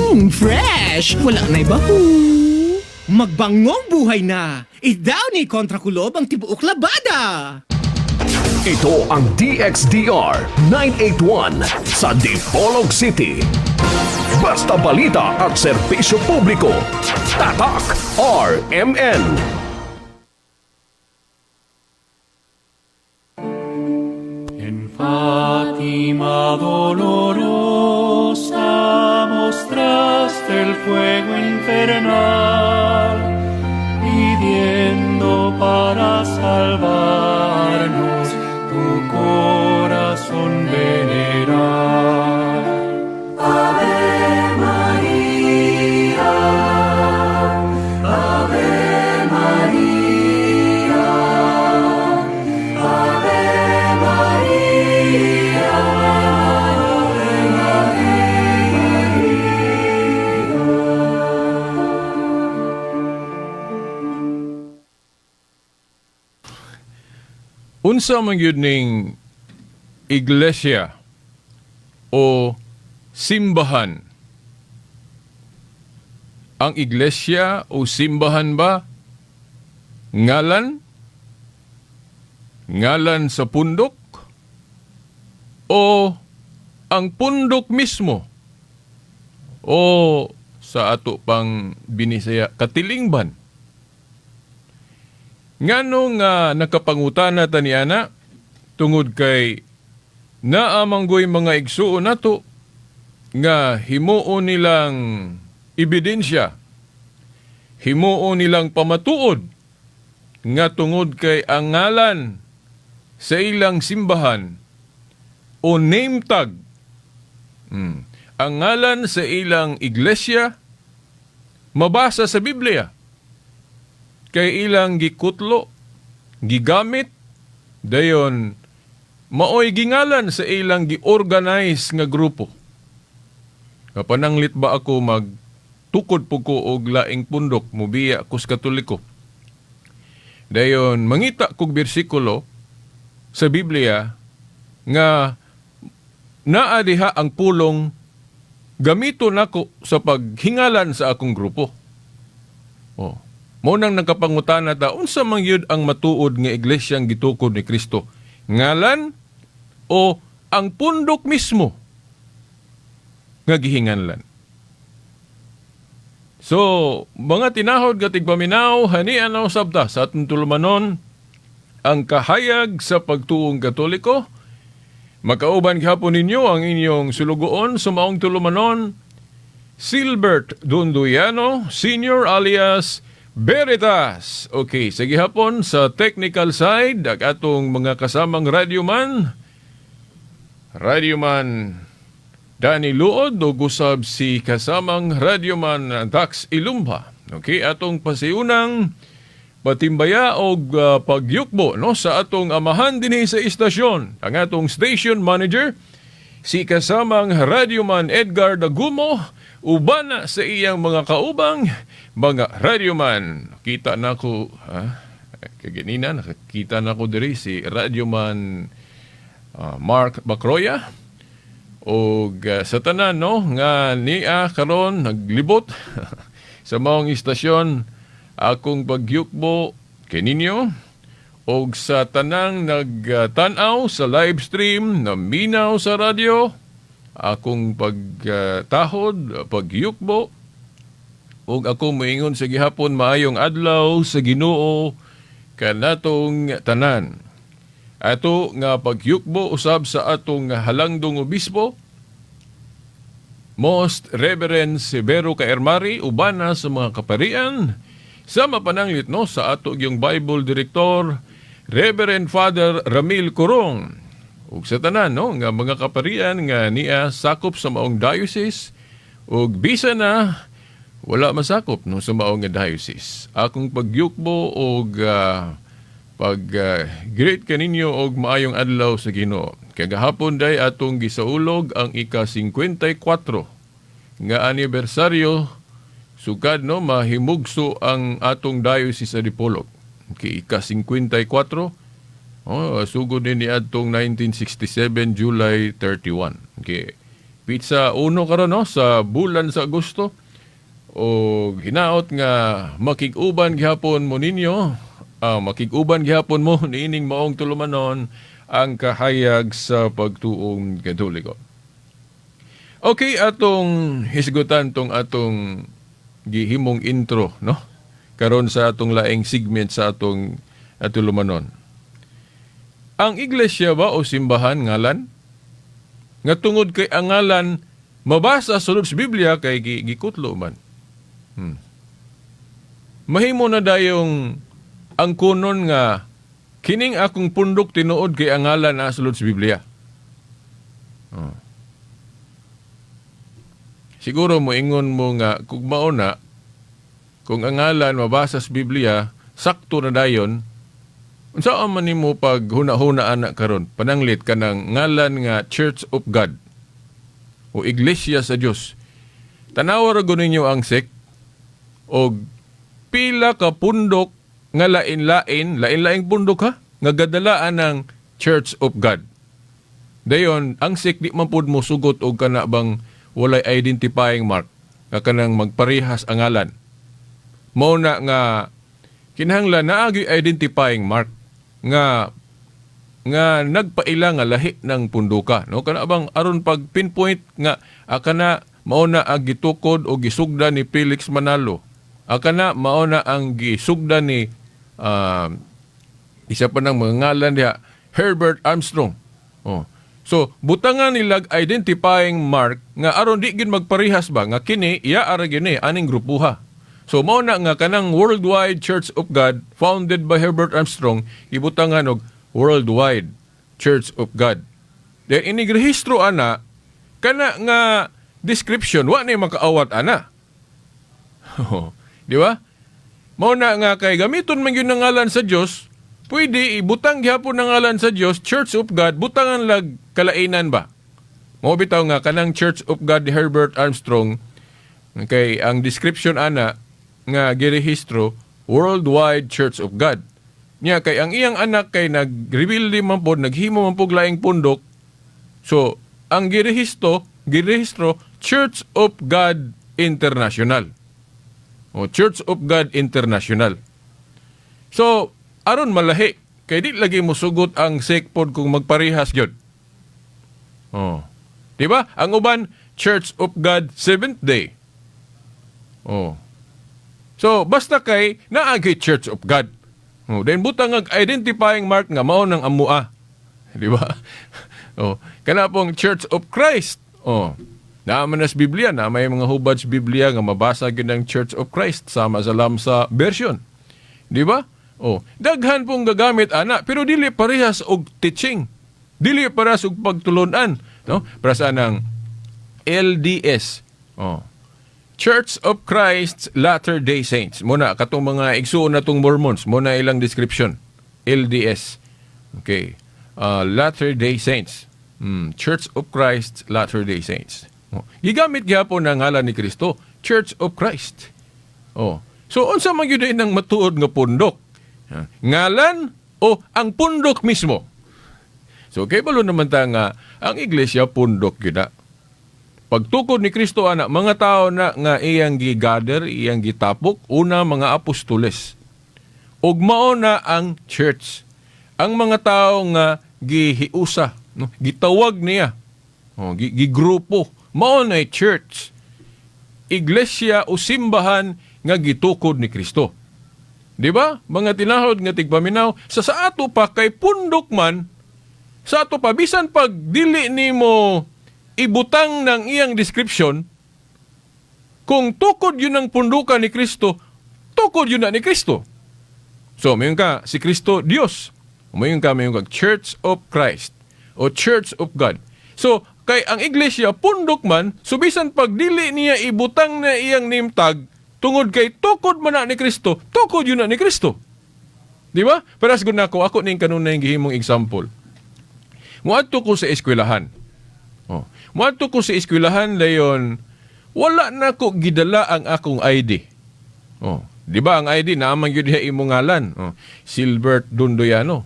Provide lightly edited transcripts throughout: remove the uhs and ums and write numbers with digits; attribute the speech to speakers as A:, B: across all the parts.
A: Fresh! Wala na'y baho. Magbangong buhay na! Idaw ni kontra kulob ang tibuok labada!
B: Ito ang DXDR 981 sa Dipolog City. Basta balita at serbisyo publiko. Tatak RMN.
C: En Fátima dolorosa mostraste el fuego infernal, pidiendo para salvarnos tu corazón venerar. Ave María, Ave María, Ave María, Ave
D: Unsa man gyud ning iglesia o simbahan? Ang iglesia o simbahan ba ngalan? Ngalan sa pundok? O ang pundok mismo? O sa ato pang binisaya katilingban? Ngano nga nakapangutana ta niana tungod kay naamanggoy mga igsuon nato nga himuon nilang ebidensya, himuon nilang pamatuod nga tungod kay ang ngalan sa ilang simbahan o name tag, ang ngalan sa ilang iglesia mabasa sa Biblia. Kay ilang gikutlo, gigamit, dayon maoy gingalan sa ilang gi-organize nga grupo. Kapananglit ba ako magtukod po ko og laing pundok, mubiya kus Katoliko. Dayon mangita kog bersikulo sa Biblia nga naa diha ang pulong gamito nako sa paghingalan sa akong grupo. Oh. Mo nang nagkapangutana ta unsa man gyud ang matuod nga iglesyang gitukod ni Kristo? Ngalan o ang pundok mismo nga gihinganlan? So, mga tinahod nga tigpaminaw, hanian na sabta sa atong tulumanon ang kahayag sa pagtuong Katoliko. Makauban gihapon ninyo ang inyong sulugoon sa maong tulumanon, Silbert Dunduyano, Senior alias Veritas. Okay, sige hapon sa technical side, ang atong mga kasamang radyoman Danny Luod o gusab si kasamang radyoman Dax Ilumba. Okay, atong pasiunang patimbaya o pagyukbo no, sa atong amahan dinhi sa istasyon. Ang atong station manager, si kasamang radyoman Edgar Dagumo, uban sa iyang mga kaubang mga radyoman. Kita na ko, kaganina, nakakita na ko diri si radyoman Mark Bacroya. O sa tanan, no, nga niya karon naglibot sa maong istasyon, akong pagyukbo kaninyo. O sa tanang nagtanaw sa live stream na minaw sa radyo, akong pagtahod, pagyukbo, ug ako moingon sa gihapon maayong adlaw sa Ginoo kanatong tanan. Ato nga pagyukbo usab sa atong halangdong obispo, Most Reverend Severo Caermari, ubana sa mga kaparian, sa mapananglit no sa ato yung Bible Director, Reverend Father Ramil Corong, ug sa tanan no nga mga kaparian nga niya sakop sa maong diocese, ug bisa na wala masakop no sa maong nga diocese. Akong pagyukbo og great kaninyo og maayong adlaw sa Ginoo. Kagahapon day atong gisaulog ang ika-54 nga anibersaryo sukad no mahimugso ang atong diocese sa Dipolog. Ika-54 sugod ni atong 1967 July 31. pizza uno karon no sa bulan sa Agosto. O hinaot nga makig-uban gihapon mo ninyo, makig-uban gihapon mo niining maong tulumanon ang kahayag sa pagtuong Katoliko. Okay, atong hisgutan tong atong gihimong intro, no? Karon sa atong laing segment sa atong tulumanon. Ang iglesia ba o simbahan ngalan? Nga tungod kay ang ngalan mabasa sulod sa Biblia kay gikutlo man. Mahimo na dayong ang kunon nga kining akong pundok tinuod kay ang ngalan na sulod sa Biblia. Siguro mo ingon mo nga kung mauna kung ang ngalan mabasa sa Biblia sakto na dayon unsa man nimo pag huna-huna ana karon pananglit ka ng ngalan nga Church of God o Iglesia sa Dios. Tanawa ra gud ninyo ang sek og pila ka pundok nga lain-laing pundok ha nga gadalaan ng Church of God. Dayon ang sek di man pud mo sugot og kana bang walay identifying mark nga kanang magparehas ang ngalan. Mao na nga kinahanglan naagi identifying mark nga nagpaila nga lahi ng punduka, no? Kana bang aron pag pinpoint nga kana mao na ang gitukod o gisugda ni Felix Manalo. Kana mao na ang gisugda ni isa pa ng mga ngalan diha, Herbert Armstrong. So butangan nilag identifying mark nga aron di gid magparehas ba nga kini iya ara gini aning grupuha. So mao na nga kanang Worldwide Church of God founded by Herbert Armstrong ibutangan og Worldwide Church of God. Then inigrehistro ana kana nga description wa ni makaawat ana. Di ba? Mao na nga kay gamiton man gyud ang ngalan sa Dios, pwede ibutang gyapon ang ngalan sa Dios, Church of God, butangan lag kalainan ba? Mao bitaw nga kanang Church of God ni Herbert Armstrong kay ang description ana nga girehistro Worldwide Church of God. Nya kay ang iyang anak kay nag-reveal man pod, naghimo man pog laing pundok. So, ang girehistro Church of God International. O Church of God International. So, aron malahi kay di lagi mo sugot ang sekpod kung magparehas gyud. Di ba? Ang uban Church of God Seventh Day. So, basta kay naagi Church of God. Then butang ang identifying mark nga mao nang amua. Di ba? Kana pong Church of Christ. Naaman na sa Biblia na may mga hubad sa Biblia nga mabasa gyud ang Church of Christ sama sa Lamsa version. Di ba? Daghan pong gagamit ana pero dili parehas og teaching. Dili parehas og pagtulunan, no? Para sa nang LDS. Church of Christ Latter-day Saints. Muna katong mga igsuon natong Mormons, muna ilang description. LDS. Okay. Latter-day Saints. Church of Christ Latter-day Saints. Gigamit gyapon ang ngalan ni Kristo, Church of Christ. So unsa man gyud nang matuod nga pundok? Ngalan o ang pundok mismo? So kay balo naman ta nga ang iglesia pundok gyud na. Pagtukod ni Kristo ana mga tao na nga iyang gigather, iyang gitapok, una mga apostoles. Ug mao na ang church. Ang mga tao nga gihiusa, no? Gitawag niya. Gigrupo. Mao na church. Iglesia o simbahan nga gitukod ni Kristo. Di ba? Mga tinahod nga tigpaminaw, sa ato pa kay pundok man, sa ato pa bisan pag dili nimo ibutang ng iyang description, kung tukod yun ang pundukan ni Kristo, tukod yun na ni Kristo. So, mayon ka, si Kristo, Diyos. Mayon ka, Church of Christ o Church of God. So, kay ang iglesia, pundok man, subisan pag dili niya ibutang na iyang name tag, tungod kay tukod man na ni Kristo, tukod yun na ni Kristo. Di ba? Paras gud nako, ako ning kanunay gihimong example. Muadto ko sa eskwelahan. Muadto ko sa eskwelahan dayon, wala na ko gidala ang akong ID. Di ba ang ID naman gyud diha imong ngalan? Silbert Dondoyano.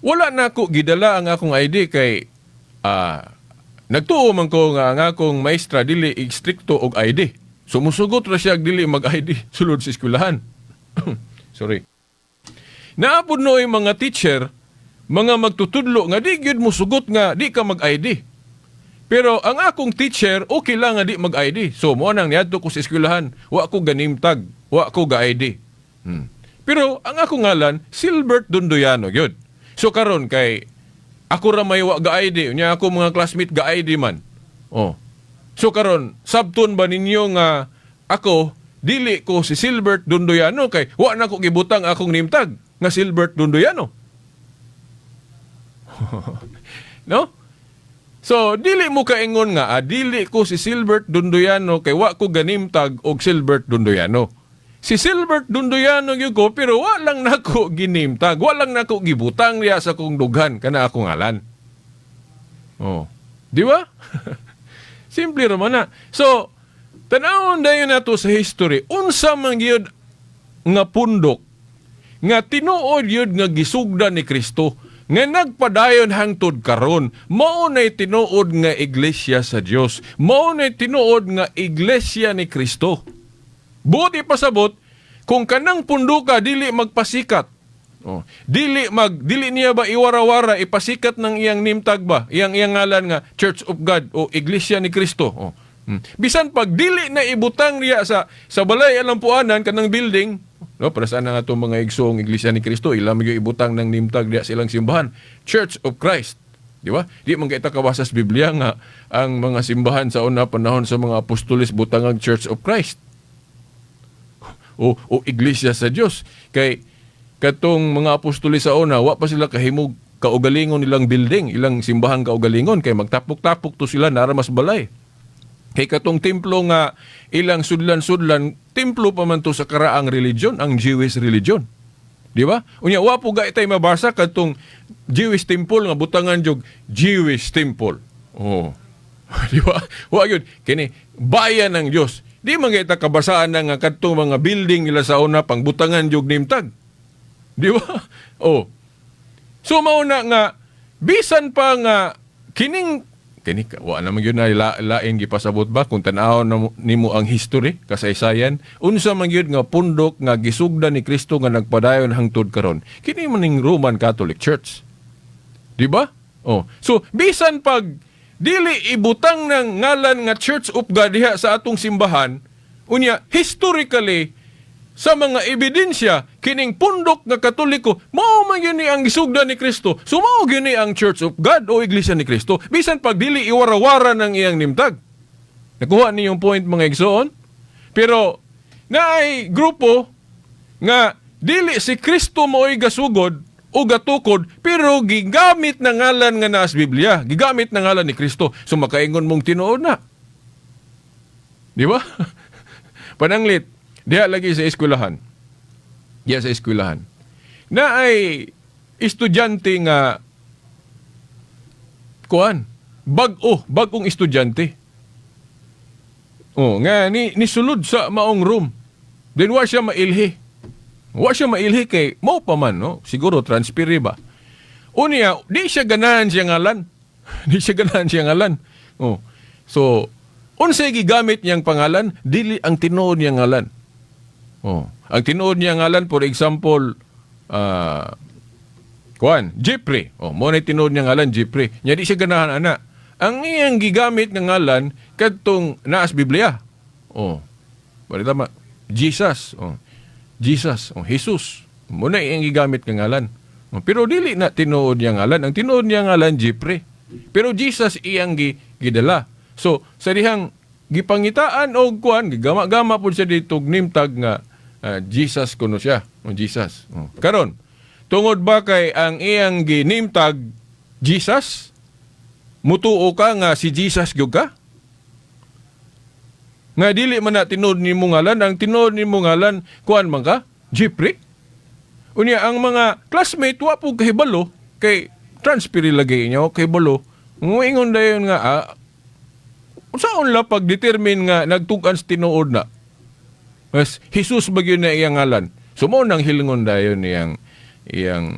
D: Wala na ko gidala ang akong ID kay nagtuo man ko nga ang akong maestra dili stricto og ID. Sumusugot ra siya og dili mag-ID sulod sa eskwelahan. Sorry. Naapod noy mga teacher, mga magtutudlo nga di gyud mo sugot nga di ka mag-ID. Pero ang akong teacher okay lang nga di mag-ID. So mo nang niadto ko sa eskwelahan, wa ko ganimtag, wa ko ga-ID. Pero ang akong ngalan Silbert Dundoyano gyud. So karon kay ako ra may wa ga-ID, unya ako mga classmate ga-ID man. Oh. So karon sabton ba ninyo nga ako dili ko si Silbert Dundoyano kay wa na ko gibutang akong nimtag nga Silbert Dundoyano. No? So, dili mo kaingon nga, dili ko si Silbert Dundoyano kay wa ko ganimtag og Silbert Dundoyano. Si Silbert Dundoyano gyud ko pero wa lang nako ginimtag, wa lang nako gibutang niya sa kong dughan kana akong ngalan. Oh. Di ba? Simple ra man na. So, tanawon dayon nato sa history, unsa man gyud nga pundok nga tinuod gyud nga gisugdan ni Kristo nga nagpadayon hangtod karon, mao nay tinuod nga iglesia sa Dios, mao nay tinuod nga iglesia ni Kristo. Buti pasabot kung kanang punduka dili magpasikat. Oh, dili niya ba iwara-wara ipasikat ng iyang nimtag ba, iyang ngalan nga Church of God o Iglesia ni Kristo. Oh. Bisan pag dili na ibutang niya sa balay alampuanan kanang building, no, para saan nga itong mga igsoong Iglesia ni Kristo, ilang yung ibutang ng nimtag diya silang simbahan, Church of Christ. Di ba? Di man kita kabasa sa Biblia nga ang mga simbahan sa una panahon sa mga apostolis butang ang Church of Christ. O Iglesia sa Dios. Kay katong mga apostolis sa una, wa pa sila kahimog kaugalingon nilang building, ilang simbahan kaugalingon, kay magtapok-tapok to sila nara mas balay. Kay katong templo nga ilang sudlan-sudlan, templo pa man to sa karaang religion, ang Jewish religion. Di ba? Unya, wapo ga itay mabasa katong Jewish temple nga butangan jog Jewish temple. Oh. Di ba? Wa yun. Kini, bayan ng Diyos. Di man kita kabasaan na nga katong mga building nila sa una pang butangan jog nimtag. Di ba? Oh. So, mauna nga, bisan pa nga, wa naman yun na lain gipasabot ba kung tanaw na nimo ang history kasaysayan unsa man yun nga pundok nga gisugdan ni Kristo nga nagpadayon hangtod karon kini man ning Roman Catholic Church, di ba? Oh, so bisan pag dili ibutang ng ngalan nga Church of God diha sa atong simbahan, unya historically sa mga ebidensya kining pundok nga Katoliko mao man gyud ni ang gisugdan ni Kristo. So mao gyud ni ang Church of God o Iglesia ni Kristo bisan pag dili iwara-wara ng iyang nimtag. Nakuha niyo yung point mga igsoon? Pero naay grupo nga dili si Kristo mo'y gasugod o gatukod pero gigamit na ngalan nga naa sa Biblia, gigamit na ngalan ni Kristo. So makaingon mong tinuod na. Di ba? Pananglit diha lagi sa eskwelahan. Diha sa eskwelahan. Na ay estudyante nga bagong estudyante. Oh, nga ni sulod sa maong room. Then wa siya mailhi. Wa siya mailhi kay mao pa man, no? Siguro transferi ba. Unya, di siya ganahan siya ngalan. Di siya ganahan siya ngalan. Oh. So, unsay gigamit niyang pangalan, dili ang tinuod niyang ngalan. Oh, ang tinuod niya ngalan, for example, Jeffrey. Oh, mo na tinuod niya ngalan, Jeffrey. Nya di siya ganahan ana. Ang iyang gigamit ng ngalan kadtong naas Biblia. Oh. Bali tama. Jesus. Oh. Jesus. Oh, Jesus. Mo na iyang gigamit ng ngalan. Oh, pero dili na tinuod niya ngalan. Ang tinuod niya ngalan, Jeffrey. Pero Jesus iyang gidala. So, sa dihang gipangitaan o gigama-gama po siya dito nimtag nga Jesus kuno siya. O Jesus. Karon, tungod ba kay ang iyang ginimtag Jesus, mutuo ka nga si Jesus gyud ka? Nga dili man na tinuod nimo ngalan, ang tinuod nimo ngalan kuan man ka? Jeffrey? Unya ang mga classmate wa po kahibalo kay transferi lagi niya kahibalo. Nguingon dayon nga saan la pag-determine nga nagtugan sa tinuod na? Mas Jesus ba yun na iyang ngalan? So mo nang hilingon dayon iyang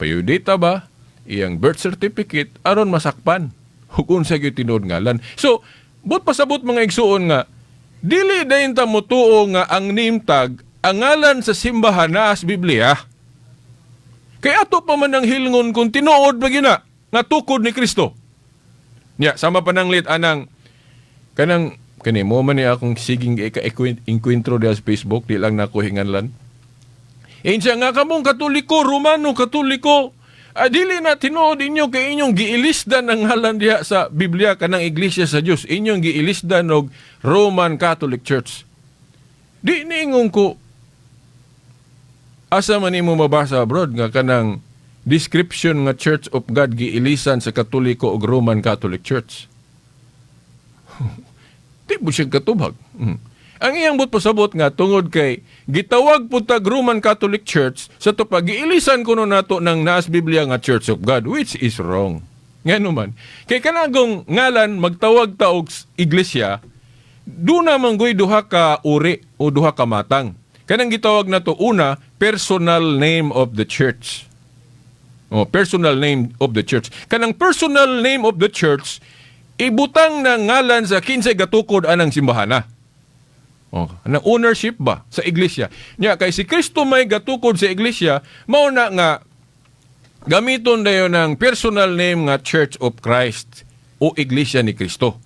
D: payudita ba? Iyang birth certificate aron masakpan. Hukun sa gyud tinuod ngalan. So, but pasabot mga igsuon nga, dili dayon ta motuo nga ang name tag ang ngalan sa simbahan naa sa Biblia. Kaya ato pa man ang hilngon kung tinuod ba gina nga tukod ni Kristo. Nya, sama pa nang lit anang kani mo man ni akong siging inkwentro diha sa Facebook, di lang nako hinganlan. Insya nga kamong Katoliko, Romano, Katoliko, dili na tinuod inyo kay inyong giilisdan ang ngalan diha sa Biblia kanang Iglesia sa Dios. Inyong giilisdan og Roman Catholic Church. Di niingon ko asa man imo mabasa abroad nga kanang description nga Church of God giilisan sa Katoliko ug Roman Catholic Church. Di mo siya katubag. Ang iyang but pasabot nga tungod kay gitawag po tag Roman Catholic Church sa to pag-iilisan kuno nato ng naas Biblia nga Church of God, which is wrong. Ngano man. Kay kanagong ngalan magtawag ta og iglesia, do naman goy duha ka uri o duha ka matang. Kanang gitawag nato una, personal name of the church. Personal name of the church. Kanang personal name of the church ibutang na ngalan sa kinsay gatukod anang simbahana. Anang ownership ba sa iglesia? Nya kay si Kristo may gatukod sa iglesia, mao na nga gamiton dayon ng personal name nga Church of Christ o Iglesia ni Kristo.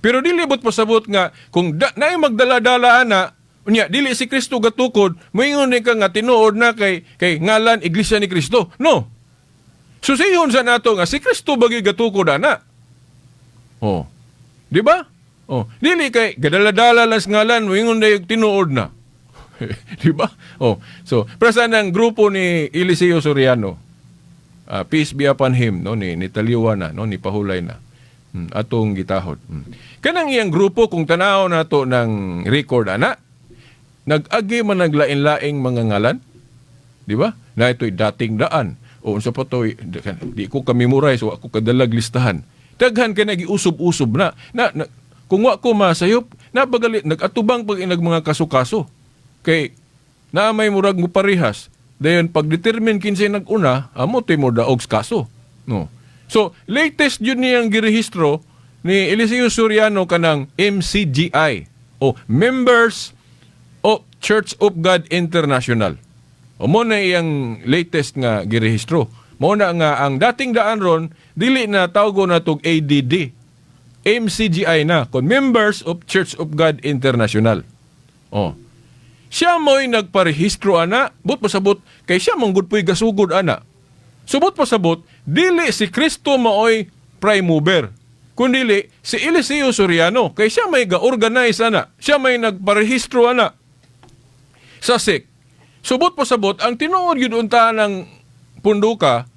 D: Pero dili bot pasabot nga kung naay magdala-dala ana, nya dili si Kristo gatukod, moingon ni ka nga tinuod na kay ngalan Iglesia ni Kristo. No. Susihon sa nato nga si Kristo bagi gatukod ana. Di ba? Dili kay gadala-dala las ngalan moingon na yung tinuod na. Di ba? So, prasa ng grupo ni Eliseo Soriano, peace be upon him, no, ni taliwa na, no, ni pahulay na. Atong gitahod. Kanang iyang grupo kung tanaw nato ng record ana, nag-agi man naglain-laing mga ngalan. Di ba? Na ito'y dating daan. Unsa pa to, di ko ka-memorize o ako kadalag listahan. Daghan ka nagiusob-usob na kung wa ko masayop, napagalit, nag-atubang pag inag mga kaso-kaso. Kay, naamay murag mo parihas. Dayon, pag-determine kinsay nag-una, amo tayo mo daog kaso. No. So, latest yun niyang girehistro ni Eliseo Soriano kanang MCGI o Members of Church of God International. O mo na iyang latest nga girehistro. Mo na nga ang dating daan ron, dili na tawgo na tog ADD. MCGI na, kon Members of Church of God International. Siya mo'y nagparehistro ana, but pasabot, kay siya mong gudpoy gasugod ana. Subot pasabot, dili si Kristo maoy prime mover. Kundili, si Eliseo Soriano, kay siya may ga-organize ana. Siya may nagparehistro ana. Sa SIC. Subot pasabot, ang tinuod yun unta ng punduka,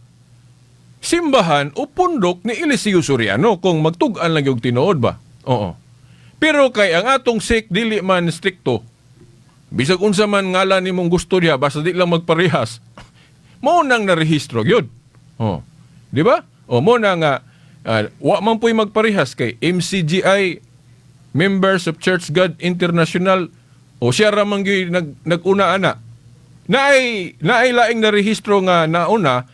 D: simbahan o pundok ni Eliseo Soriano kung magtugan lang yung tinuod ba? Oo. Pero kay ang atong SIC dili man stricto. Bisag unsa man ngalan nimong gusto diha basta di lang magparehas. Mao nang narehistro gyud. Di ba? Mo na nga wa man puy magparehas kay MCGI, Members of Church God International, o siya ra man gyud nag-una ana. Naay laing narehistro nga nauna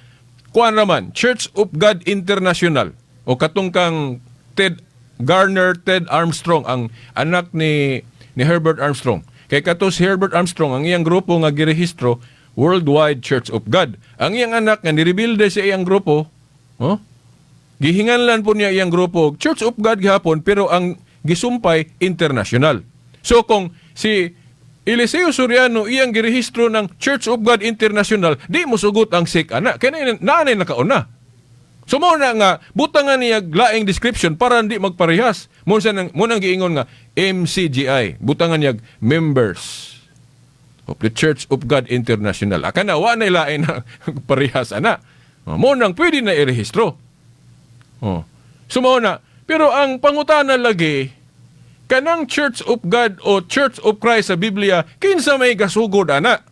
D: kuan raman Church of God International o katong kang Ted Armstrong, ang anak ni Herbert Armstrong. Kay kato si Herbert Armstrong, ang iyang grupo nga girehistro Worldwide Church of God. Ang iyang anak nga nirebilde sa iyang grupo, gihinganlan po niya iyang grupo Church of God gihapon, pero ang gisumpay international. So kung si Eliseo Soriano iyang girehistro ng Church of God International, di mo sugot ang SIC ana. Kaya naanay nakauna. So mo na nga, butangan niya laing description para hindi magparehas. Munang giingon nga, MCGI, butangan niya Members of the Church of God International. Aka na, wa na laing na parehas ana. Mo nang pwede na irehistro. So mo na, pero ang pangutana lagi, kanang Church of God o Church of Christ sa Biblia, kinsa may gasugod ana?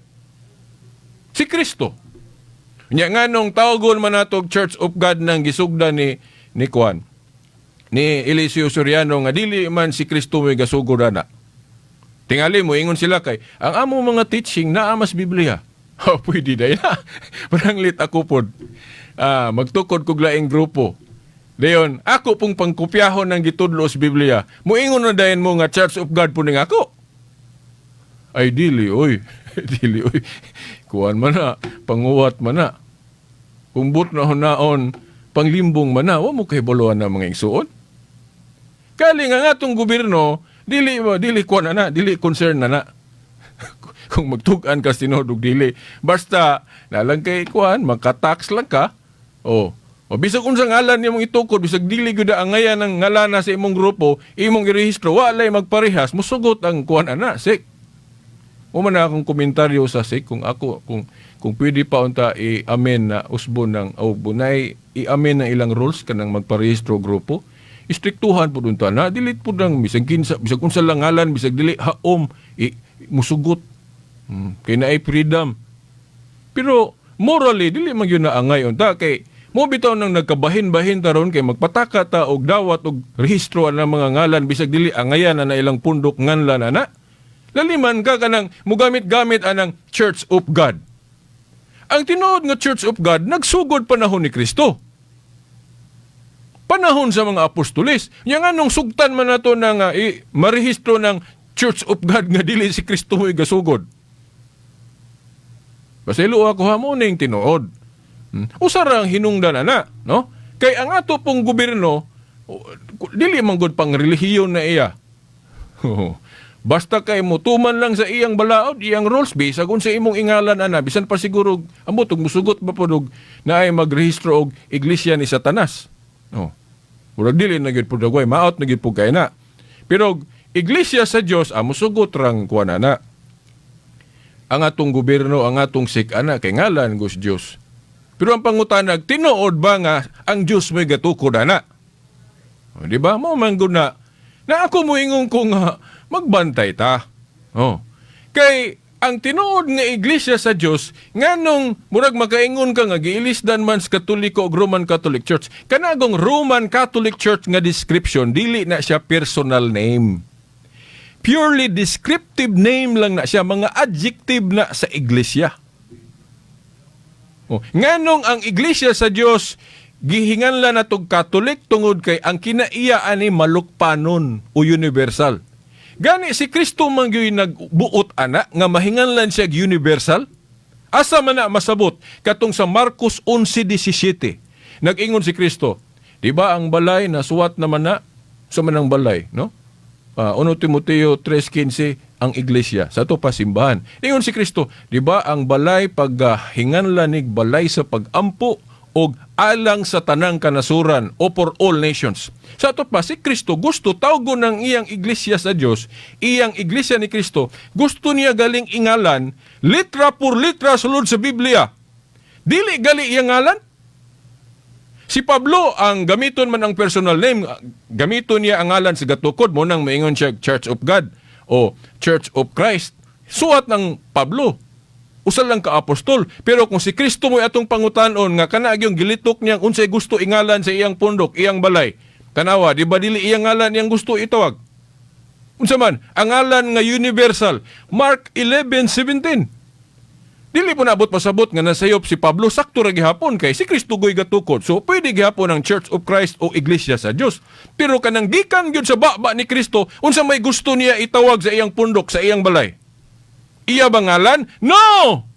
D: Si Kristo. Nya nganong tawagon man natog Church of God nang gisugdan ni Eliseo Soriano nga dili man si Kristo may gasugod ana. Tingali mo ingon sila kay ang amo mga teaching naa mas Biblia. Pwede day na. Parang lit ako pod. Magtukod kog laing grupo. Leon, ako pong pangkopyahon ng gitudlo sa Biblia. Muingon na dayon mo nga Church of God po ning ako. Ay dili oy. Dili oy. Kuan man na, panguwat man na. Kumbot na hunaon, panglimbong man na, wa mo kay buluan na mga igsuon. Kali nga atong gobyerno, dili kuan na, dili concern na. Kung magtugan ka sinodog dili. Basta nalang kay kuan, magka-tax lang ka. O bisag unsang ngalan nimong itukod, bisag dili gyud ang ngayan ng ngalana sa imong grupo, imong irehistro, walay magparehas, musugot ang kuan ana, sik. O man akong komentaryo sa sik kung pwede pa unta i-amen na usbon ng bunay i-amen ng ilang rules kanang magparehistro grupo. Istriktuhan po dunta na dilit po nang bisag unsa lang ngalan, bisag dili haom musugot. Kay naay freedom. Pero morally dili man gyud na angay unta kay mo bitaw nang nagkabahin-bahin taron kay magpataka ta og dawat og rehistro ang mga ngalan bisag dili angayan na ilang pundok nganlan ana. Laliman ka kanang mugamit-gamit anang Church of God. Ang tinuod nga Church of God nagsugod panahon ni Kristo. Panahon sa mga apostoles. Nya nganong sugtan man nato na nga marehistro ng Church of God nga dili si Kristo mo'y gasugod. Basilo ako hamo ning tinuod. Usarang hinungdan ana, no? Kay ang ato pong gobyerno dili man gud pang relihiyon na iya. Basta kay mutuman lang sa iyang balaod, iyang rules based kung sa imong ingalan ana, bisan pa siguro ambot og musugot pa pod na ay magrehistro og iglesia ni Satanas. No. Murag dili na gyud pod dagway, maot na gyud pod kay na. Pero iglesia sa Dios musugot rang kuan ana. Ang atong gobyerno, ang atong sik ana kay ngalan Gus Dios. Pero ang pangutanag, tinuod ba nga ang Diyos may gatukod ana? O, di ba? Mo man gud na ako mo ingon ko nga magbantay ta. Oh. Kay ang tinuod nga iglesia sa Dios nganong murag makaingon ka nga giilisdan man sa Katoliko ug Roman Catholic Church. Kanagong Roman Catholic Church nga description dili na siya personal name. Purely descriptive name lang na siya, mga adjective na sa iglesia. Nganong ang iglesia sa Dios gihinganlan natong Catholic tungod kay ang kinaiya ani malukpanon o universal. Gani si Kristo man gyud nagbuot ana nga mahinganlan siya universal. Asa man na masabot katong sa Marcos 11:17. Nag-ingon si Kristo, di ba ang balay nasuwat naman na sa manang balay, no? 1 Timoteo 3:15 ang iglesia sa to pasimbahan. Ingon si Kristo, di ba ang balay paghinganlan nig balay sa pagampo og alang sa tanang kanasuran o for all nations. Sa to pa si Kristo gusto tawgon ng iyang iglesia sa Dios, iyang iglesia ni Kristo, gusto niya galing ingalan litra por litra sulod sa Biblia. Dili gali iyang ngalan. Si Pablo, ang gamiton man ang personal name, gamiton niya ang ngalan sa gatukod mo nang maingon siya Church of God o Church of Christ. Suwat ng Pablo. Usa lang ka apostol. Pero kung si Kristo mo atong pangutanon nga kana gyung gilitok niyang unsay gusto ingalan sa iyang pundok, iyang balay. Tanawa, di ba dili iyang ngalan iyang gusto itawag? Unsa man, ang ngalan nga universal, Mark 11:17. Dili po naabot pasabot nga nasayop si Pablo, sakto ra gihapon kay si Kristo goy gatukod. So pwede gihapon ang Church of Christ o Iglesia sa Dios. Pero kanang gikan gyud sa baba ni Kristo, unsa may gusto niya itawag sa iyang pundok, sa iyang balay? Iya ba ngalan? No!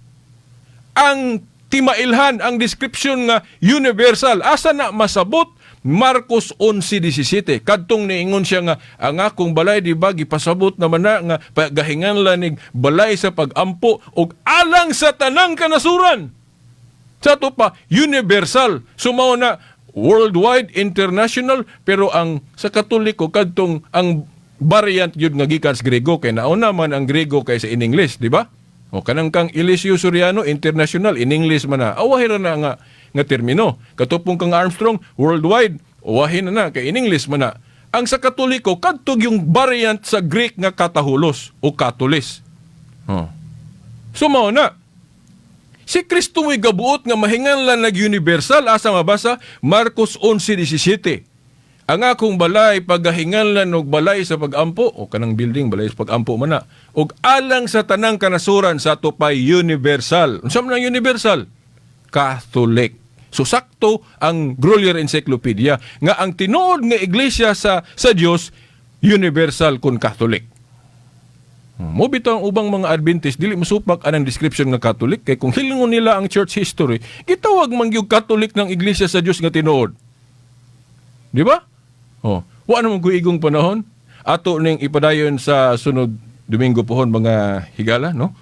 D: Ang timailhan, ang description nga universal, asa na masabot? Marcos 11:17. Kadtong niingon siya nga ang akong balay di ba gipasabot naman na nga pagahinganlan nig balay sa pagampo og alang sa tanang kanasuran. Sa to pa universal, sumaw na worldwide, international, pero ang sa Katoliko kadtong ang variant yun nga gikan sa Grego kay nauna man ang Grego kay sa in English, di ba? O kanang kang Eliseo Soriano international in English man na. Awahi ra na nga termino. Katupong kang Armstrong worldwide, awahi na kay in English man na. Ang sa Katoliko kadtog yung variant sa Greek nga katahulos o katolis. Sumaw na. Si Kristo mo'y gabuot nga mahinganlan nag-universal. Asa mabasa? Marcos 11:17. Ang akong balay pagahinganlan og balay sa pagampo o kanang building balay sa pagampo man na og alang sa tanang kanasuran sa to pa universal. Unsa man ang universal? Catholic. So sakto ang Grolier Encyclopedia nga ang tinuod nga iglesia sa Dios universal kun Catholic. Mo bitaw ang ubang mga Adventist dili masupak anang description nga Catholic kay kung hilingon nila ang church history, gitawag man gyud Catholic ng iglesia sa Dios nga tinuod. Di ba? Oh, wa naman ko igong panahon ato ning ipadayon sa sunod Domingo pohon mga higala, no?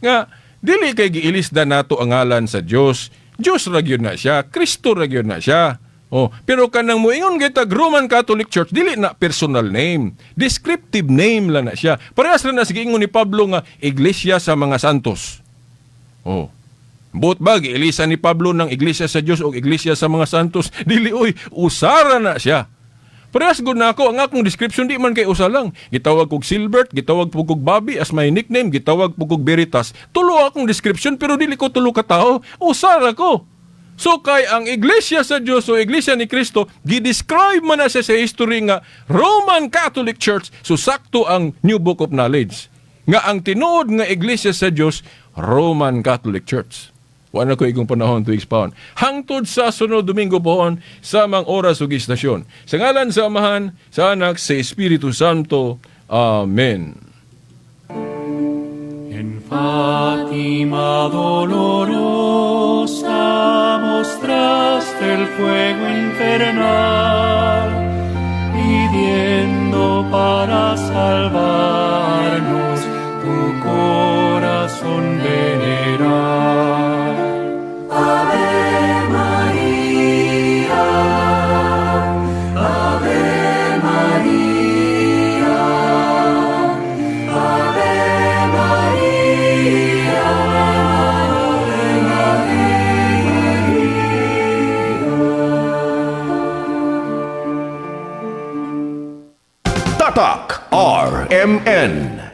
D: Nga dili kay giilisda nato ang ngalan sa Dios. Dios ra gyud na siya, Kristo ra gyud na siya. Oh, pero kanang moingon gitag Roman Catholic Church dili na personal name, descriptive name lang na siya. Parehas ra na sige ingon ni Pablo nga Iglesia sa mga santos. Oh. Buot ba giilisa ni Pablo ng Iglesia sa Dios o Iglesia sa mga santos? Dili oy, usara na siya. Parehas gud na ako ang akong description di man kay usa lang. Gitawag kog Silbert, gitawag pug kog Bobby as my nickname, gitawag pug kog Veritas. Tulo akong description pero dili ko tulo ka tawo. Usara ko. So kay ang Iglesia sa Dios o Iglesia ni Kristo, gi-describe man na siya sa history nga Roman Catholic Church, so sakto ang New Book of Knowledge. Nga ang tinuod nga Iglesia sa Dios, Roman Catholic Church. Wala ko igong panahon to expound. Hangtod sa sunod Domingo pohon sa mga oras ug istasyon. Sa ngalan sa Amahan, sa Anak, sa Espiritu Santo. Amen.
C: En Fátima dolorosa mostraste el fuego infernal, pidiendo para salvarnos tu corazón venerar. Ave María, Ave María, Ave María, Ave
B: Tatak RMN.